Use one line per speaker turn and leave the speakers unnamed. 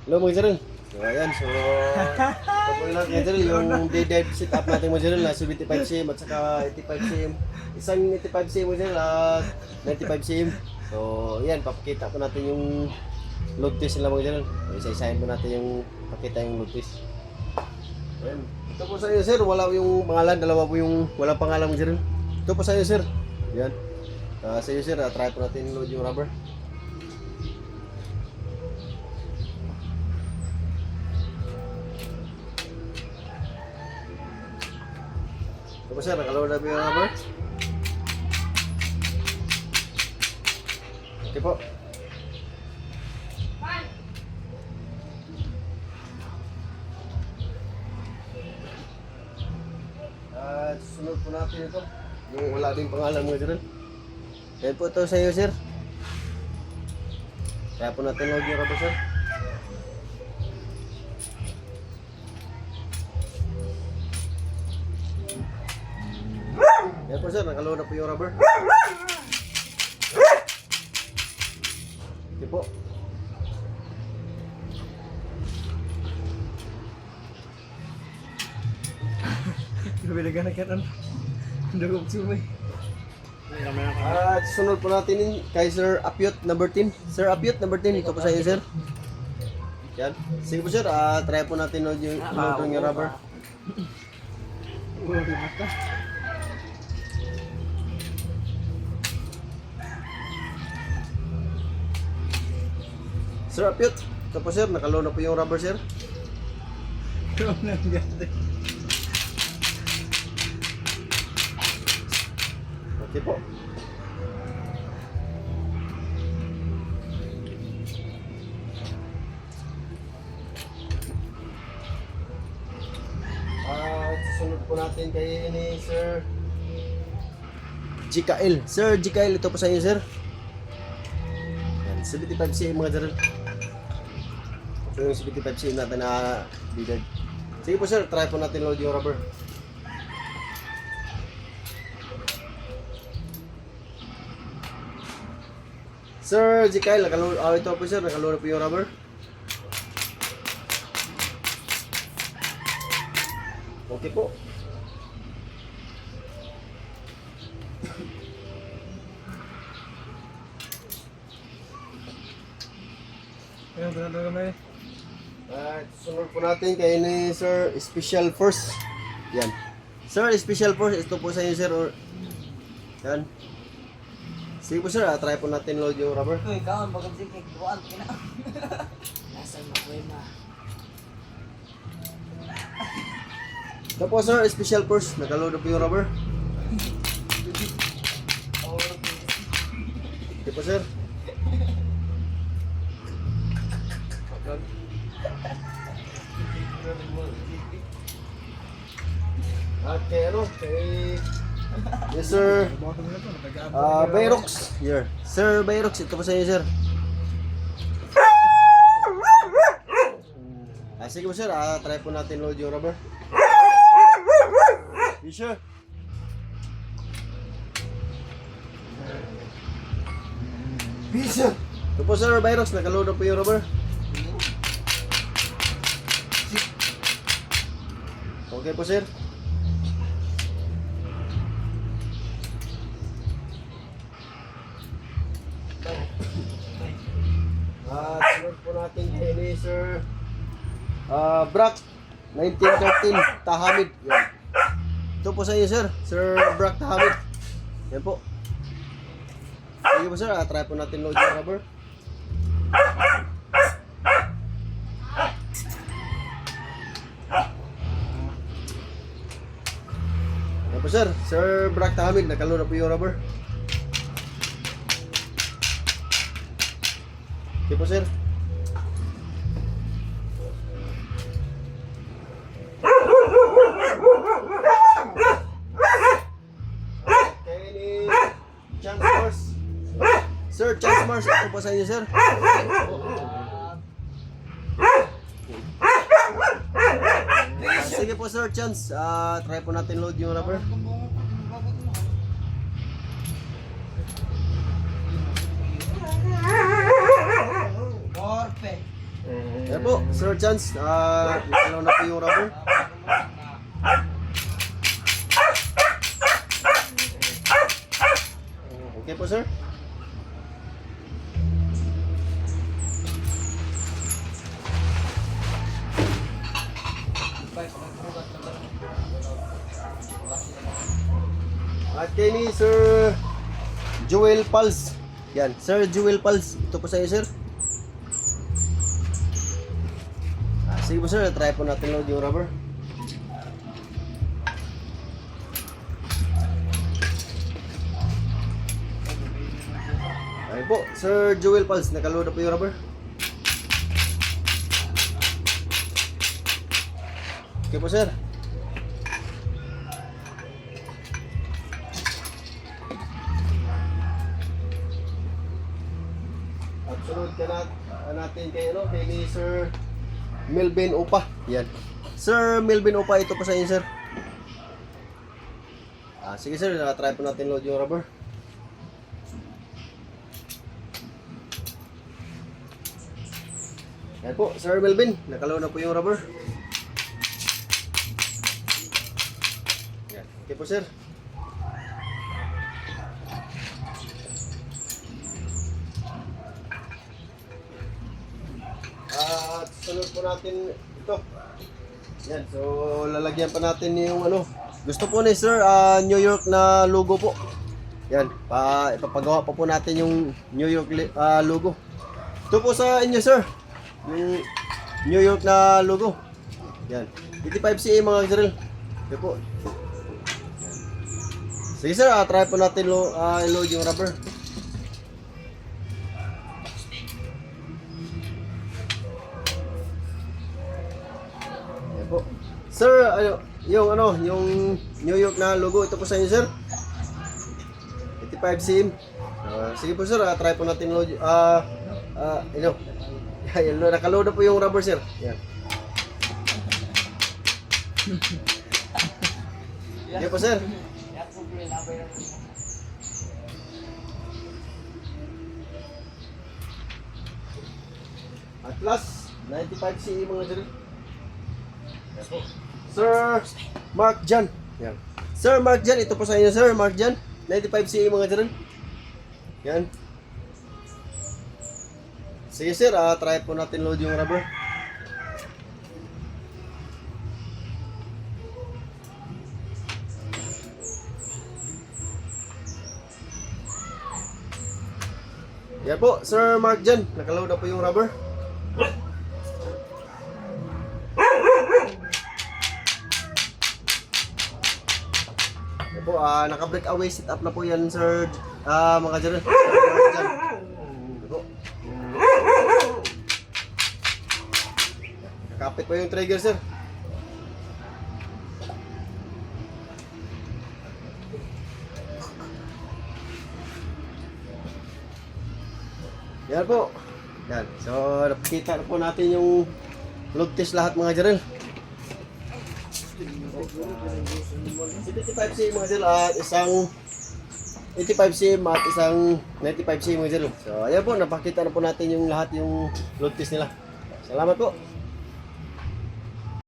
Hello mga Jeril. So ayan, so tuloy lang mga Jeril, yung dead setup natin mga Jeril na 75cm at saka 85cm. Isang 85cm mga Jeril at 95cm. So ayan, papakita ko natin yung load test nila mga Jeril. Isa-isahin po natin yung pakita yung load test. Ayan. Ito po sa inyo sir, wala yung pangalan, dalawa po yung walang pangalan mga Jeril. Ito po sa inyo sir. Ayan. Sa inyo sir, try po natin load yung rubber. Ito po sir, nakaload na po yung rubber. Okay po. At sunod po natin ito. Yung wala ding pangalan mga Jeril. Yan po ito sa iyo sir. Kaya po natin load yung rubber sir. Yan po sir, nakaload na po yung rubber. Okay po.
Kabila na kanan. Dugog sumay.
At sunod po natin yun kay Sir Apyot number 10. Sir Apyot number 10, ito po sa iyo sir. Yan. Sige po sir, try po natin load yung rubber.
Uy, mata.
Sir Apyot, ito po sir, nakaload na po yung rubber sir.
Ano nang ganda?
Okay po. Susunod po natin kay ni Sir GKL. Sir GKL, ito po sa inyo sir. Yan, 75cm mga sir. Ito yung 75cm natin na bidad. Sige po sir, try po natin load yung rubber. Sir GKL, ito po sir, nakaload po yung rubber. Okay po.
Ayun, ganun kami.
At sunod po natin kay ni Sir Special Force. Yan. Sir Special Force, ito po sa inyo sir. Yan. Sige po sir, try po natin load yung rubber.
Uy, kaon, bagam sige, kuhaan ka na. Nasaan mabuhay ma?
Ito po sir, Special Force, nakaload na po yung rubber. Ito po sir. At kay ano, kay yes sir, Bayrox, here. Sir Bayrox, ito po sa inyo sir. Sige po sir, try po natin load yung rubber. Yes sir. Yes sir. Ito po sir Bayrox, nakaload na po yung rubber. Okay po sir. Sunod po natin kay ni Sir Brock 1913 Tahamid. Yan. Ito po sa inyo sir, Sir Brock Tahamid. Yan po. Sige po sir, try po natin load yung rubber. Yan po sir, Sir Brock Tahamid, nakaload na po yung rubber. Okay po sir. Okay ni Chance Mars. Sir Chance Mars, ito po sa inyo sir. Sige po sir Chance, try po natin load yung rubber. Yan po, Sir Chance, nakalaw na po yung rubber. Okay po, sir. At kay ni Sir Joel Pals. Yan, Sir Joel Pals. Ito po sa iyo, sir. Sige po, sir, try po natin load yung rubber. Ayun po, Sir Joel Pals, nakaload na po yung rubber. Okay po, sir. At sunod ka natin kay, kay ni Sir Melvin Opa. Yan. Sir Melvin Opa, ito po sa inyo, sir. Sige, sir, try po natin load yung rubber. Yan po, Sir Melvin, nakaload na po yung rubber. Yan. Okay po, sir. At sunod po natin ito. Yan, so lalagyan pa natin yung gusto po ni Sir, New York na logo po. Yan, ipapagawa pa po natin yung New York logo. Ito po sa inyo, sir, yung New York na logo. Yan, 85CA mga Jrel. Ito po. Sige, sir, try po natin load yung rubber. Po. Sir, yung New York na logo, ito po sa inyo, sir. 85 cm. Sige po, sir, try po natin load. Nakaload na po yung rubber, sir. Yan. Sige po, sir. At last, 95 CE mga sir. Sir Mark Jan. Yan. Sir Mark Jan, ito po sa inyo, sir Mark Jan. 95 CE mga sir. Yan. Sige, sir, try po natin load yung rubber. Yan po, Sir Mark Jan, nakaload na po yung rubber. Yan po, naka-breakaway sit up na po yan, sir, mga Jan. Sir Mark Jan. Yan po. Nakapit po yung trigger, sir. Yan po. Yan. So, napakita na po natin yung load test lahat mga Jarel. 75 cm mga Jarel at isang 85 cm at isang 95 cm mga Jarel. So, ayan po, napakita na po natin yung lahat yung load test nila. Salamat po.